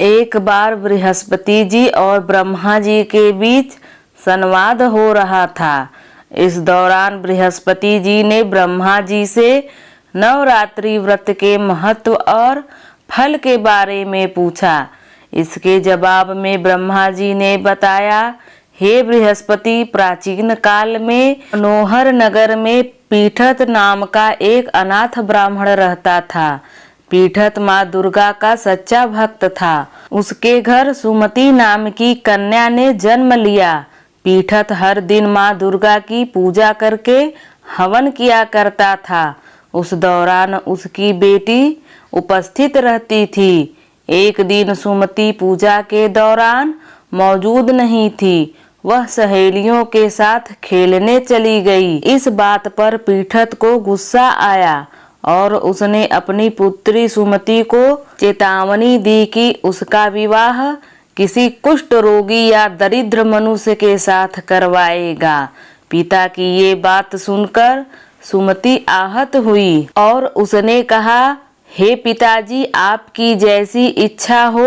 एक बार बृहस्पति जी और ब्रह्मा जी के बीच संवाद हो रहा था। इस दौरान बृहस्पति जी ने ब्रह्मा जी से नवरात्रि व्रत के महत्व और फल के बारे में पूछा। इसके जवाब में ब्रह्मा जी ने बताया, हे बृहस्पति, प्राचीन काल में मनोहर नगर में पीठत नाम का एक अनाथ ब्राह्मण रहता था। पीठत माँ दुर्गा का सच्चा भक्त था। उसके घर सुमति नाम की कन्या ने जन्म लिया। पीठत हर दिन माँ दुर्गा की पूजा करके हवन किया करता था। उस दौरान उसकी बेटी उपस्थित रहती थी। एक दिन सुमति पूजा के दौरान मौजूद नहीं थी। वह सहेलियों के साथ खेलने चली गई। इस बात पर पीठत को गुस्सा आया और उसने अपनी पुत्री सुमति को चेतावनी दी कि उसका विवाह किसी कुष्ठ रोगी या दरिद्र मनुष्य के साथ करवाएगा। पिता की ये बात सुनकर सुमति आहत हुई और उसने कहा, हे पिताजी, आपकी जैसी इच्छा हो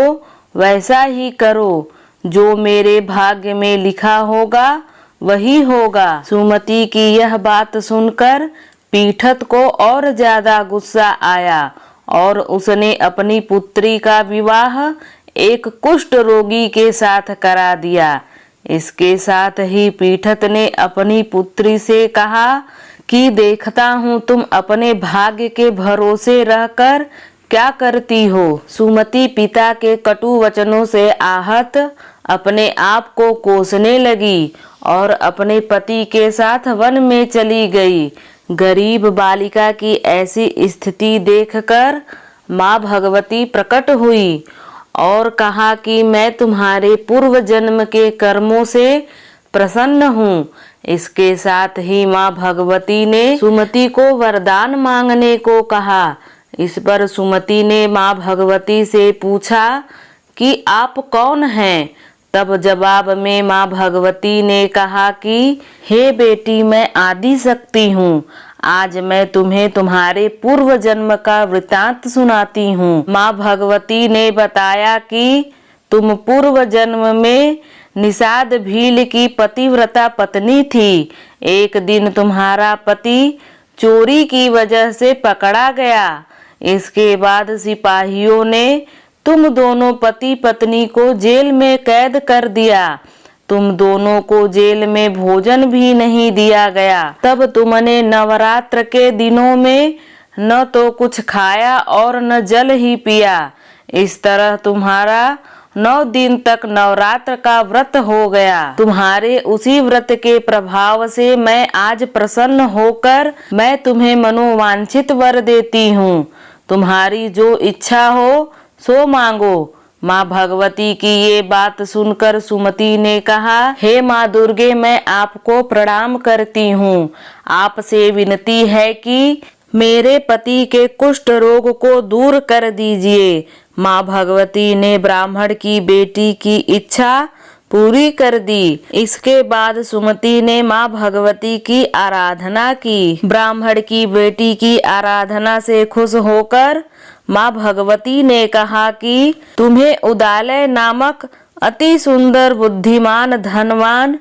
वैसा ही करो। जो मेरे भाग्य में लिखा होगा वही होगा। सुमति की यह बात सुनकर पीठत को और ज्यादा गुस्सा आया और उसने अपनी पुत्री का विवाह एक कुष्ठ रोगी के साथ करा दिया। इसके साथ ही पीठत ने अपनी पुत्री से कहा कि देखता हूँ तुम अपने भाग्य के भरोसे रहकर क्या करती हो। सुमति पिता के कटु वचनों से आहत अपने आप को कोसने लगी और अपने पति के साथ वन में चली गई। गरीब बालिका की ऐसी स्थिति देखकर माँ भगवती प्रकट हुई और कहा कि मैं तुम्हारे पूर्व जन्म के कर्मों से प्रसन्न हूँ। इसके साथ ही माँ भगवती ने सुमति को वरदान मांगने को कहा। इस पर सुमति ने माँ भगवती से पूछा कि आप कौन हैं। तब जवाब में माँ भगवती ने कहा कि हे बेटी, मैं आदि शक्ति हूँ। आज मैं तुम्हें तुम्हारे पूर्व जन्म का वृतांत सुनाती हूँ। माँ भगवती ने बताया कि तुम पूर्व जन्म में निषाद भील की पतिव्रता पत्नी थी। एक दिन तुम्हारा पति चोरी की वजह से पकड़ा गया। इसके बाद सिपाहियों ने तुम दोनों पति पत्नी को जेल में कैद कर दिया। तुम दोनों को जेल में भोजन भी नहीं दिया गया। तब तुमने नवरात्र के दिनों में न तो कुछ खाया और न जल ही पिया। इस तरह तुम्हारा 9 दिन तक नवरात्र का व्रत हो गया। तुम्हारे उसी व्रत के प्रभाव से मैं आज प्रसन्न होकर मैं तुम्हें मनोवांछित वर देती हूँ। तुम्हारी जो इच्छा हो सो मांगो। माँ भगवती की ये बात सुनकर सुमति ने कहा, हे माँ दुर्गे, मैं आपको प्रणाम करती हूँ। आपसे विनती है कि मेरे पति के कुष्ठ रोग को दूर कर दीजिए। माँ भगवती ने ब्राह्मण की बेटी की इच्छा पूरी कर दी। इसके बाद सुमति ने माँ भगवती की आराधना की। ब्राह्मण की बेटी की आराधना से खुश होकर माँ भगवती ने कहा कि तुम्हें उदालय नामक अति सुंदर, बुद्धिमान, धनवान,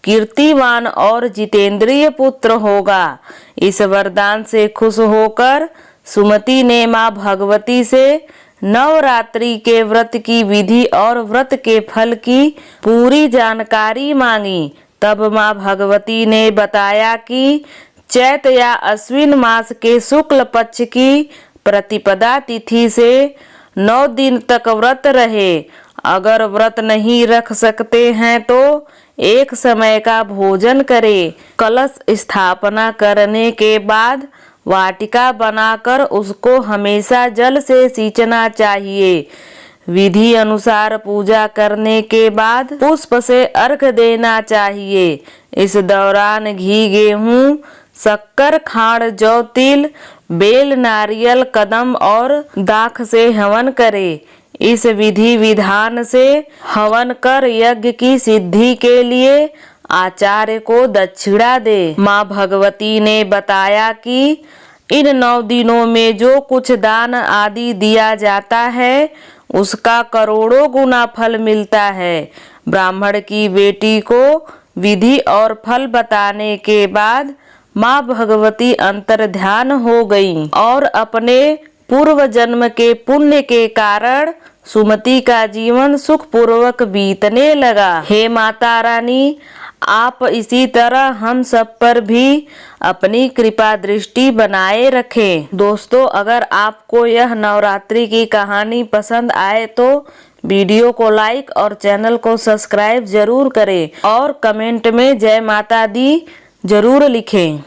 कीर्तिवान और जितेंद्रिय पुत्र होगा। इस वरदान से खुश होकर सुमति ने माँ भगवती से नवरात्रि के व्रत की विधि और व्रत के फल की पूरी जानकारी मांगी। तब माँ भगवती ने बताया कि चैत या अश्विन मास के शुक्ल पक्ष की प्रतिपदा तिथि से 9 दिन तक व्रत रहे। अगर व्रत नहीं रख सकते हैं तो एक समय का भोजन करें। कलश स्थापना करने के बाद वाटिका बनाकर उसको हमेशा जल से सींचना चाहिए। विधि अनुसार पूजा करने के बाद पुष्प से अर्घ्य देना चाहिए। इस दौरान घी, गेहूं, शक्कर, खांड, जौ, तिल, बेल, नारियल, कदम और दाख से हवन करें। इस विधि विधान से हवन कर यज्ञ की सिद्धि के लिए आचार्य को दक्षिणा दे। माँ भगवती ने बताया कि इन 9 दिनों में जो कुछ दान आदि दिया जाता है उसका करोड़ों गुना फल मिलता है। ब्राह्मण की बेटी को विधि और फल बताने के बाद माँ भगवती अंतर्ध्यान हो गई और अपने पूर्व जन्म के पुण्य के कारण सुमति का जीवन सुखपूर्वक बीतने लगा। हे माता रानी, आप इसी तरह हम सब पर भी अपनी कृपा दृष्टि बनाए रखें। दोस्तों, अगर आपको यह नवरात्रि की कहानी पसंद आए तो वीडियो को लाइक और चैनल को सब्सक्राइब जरूर करें और कमेंट में जय माता दी जरूर लिखें।